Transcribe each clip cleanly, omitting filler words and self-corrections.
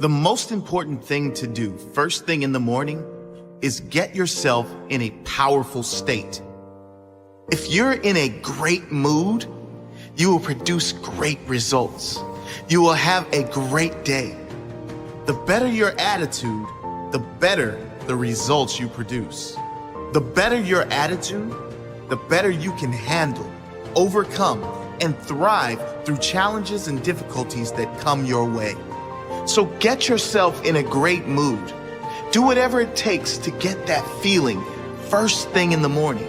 The most important thing to do first thing in the morning is get yourself in a powerful state. If you're in a great mood, you will produce great results. You will have a great day. The better your attitude, the better the results you produce. The better your attitude, the better you can handle, overcome, and thrive through challenges and difficulties that come your way. So get yourself in a great mood. Do whatever it takes to get that feeling first thing in the morning.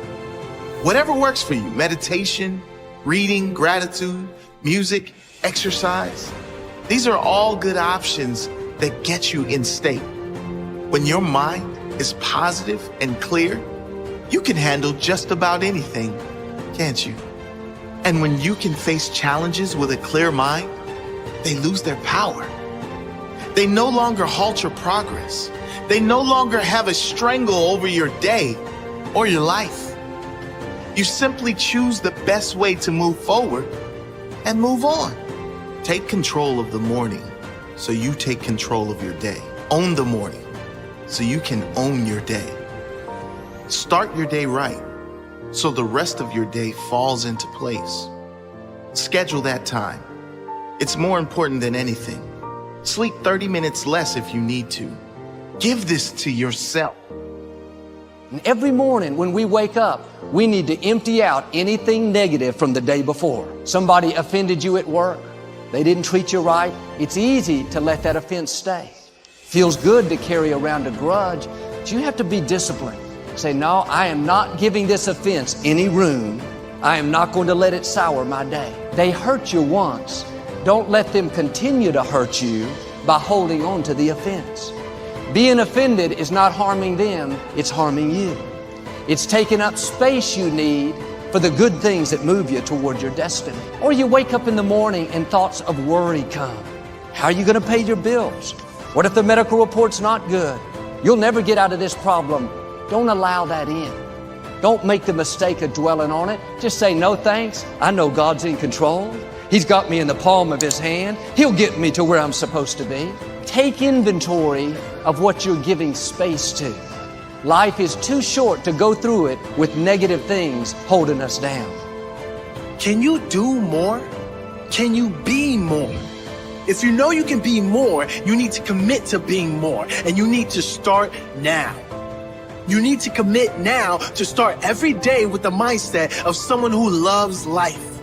Whatever works for you, meditation, reading, gratitude, music, exercise. These are all good options that get you in state. When your mind is positive and clear, you can handle just about anything, can't you? And when you can face challenges with a clear mind, they lose their power. They no longer halt your progress. They no longer have a strangle over your day or your life. You simply choose the best way to move forward and move on. Take control of the morning so you take control of your day. Own the morning so you can own your day. Start your day right so the rest of your day falls into place. Schedule that time. It's more important than anything. Sleep 30 minutes less if you need to. Give this to yourself. And every morning when we wake up, we need to empty out anything negative from the day before. Somebody offended you at work. They didn't treat you right. It's easy to let that offense stay. Feels good to carry around a grudge, but you have to be disciplined. Say, no, I am not giving this offense any room. I am not going to let it sour my day. They hurt you once. Don't let them continue to hurt you by holding on to the offense. Being offended is not harming them, it's harming you. It's taking up space you need for the good things that move you toward your destiny. Or you wake up in the morning and thoughts of worry come. How are you going to pay your bills? What if the medical report's not good? You'll never get out of this problem. Don't allow that in. Don't make the mistake of dwelling on it. Just say, no thanks. I know God's in control. He's got me in the palm of His hand. He'll get me to where I'm supposed to be. Take inventory of what you're giving space to. Life is too short to go through it with negative things holding us down. Can you do more? Can you be more? If you know you can be more, you need to commit to being more, and you need to start now. You need to commit now to start every day with the mindset of someone who loves life.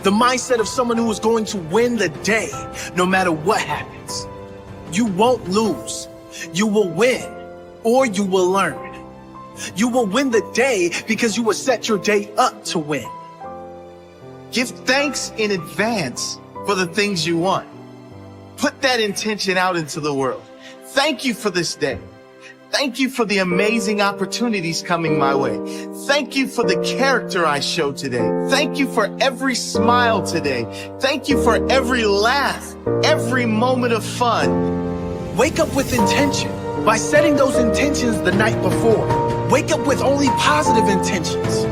The mindset of someone who is going to win the day no matter what happens. You won't lose. You will win, or you will learn. You will win the day because you will set your day up to win. Give thanks in advance for the things you want. Put that intention out into the world. Thank you for this day. Thank you for the amazing opportunities coming my way. Thank you for the character I showed today. Thank you for every smile today. Thank you for every laugh, every moment of fun. Wake up with intention by setting those intentions the night before. Wake up with only positive intentions.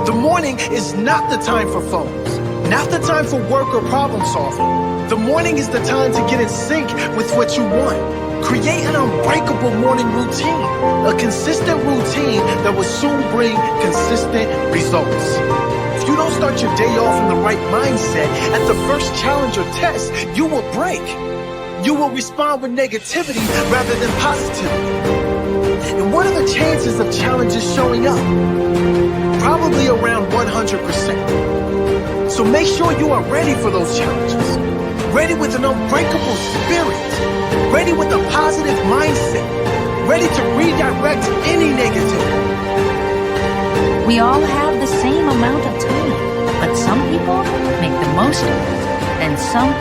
The morning is not the time for phones, not the time for work or problem solving. The morning is the time to get in sync with what you want. Create an unbreakable morning routine, a consistent routine that will soon bring consistent results. If you don't start your day off in the right mindset, at the first challenge or test, you will break. You will respond with negativity rather than positivity. And what are the chances of challenges showing up? Probably around 100%. So make sure you are ready for those challenges. Ready with an unbreakable spirit. Ready with a positive mindset. Ready to redirect any negativity. We all have the same amount of time, but some people make the most of it, and some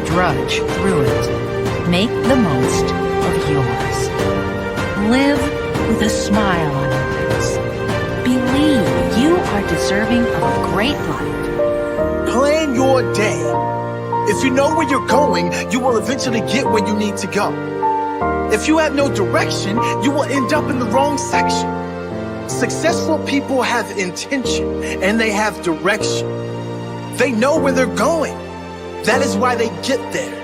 drudge through it. Make the most of yours. Live with a smile on your face. Believe you are deserving of a great life. Plan your day. If you know where you're going, you will eventually get where you need to go. If you have no direction, you will end up in the wrong section. Successful people have intention and they have direction. They know where they're going. That is why they get there.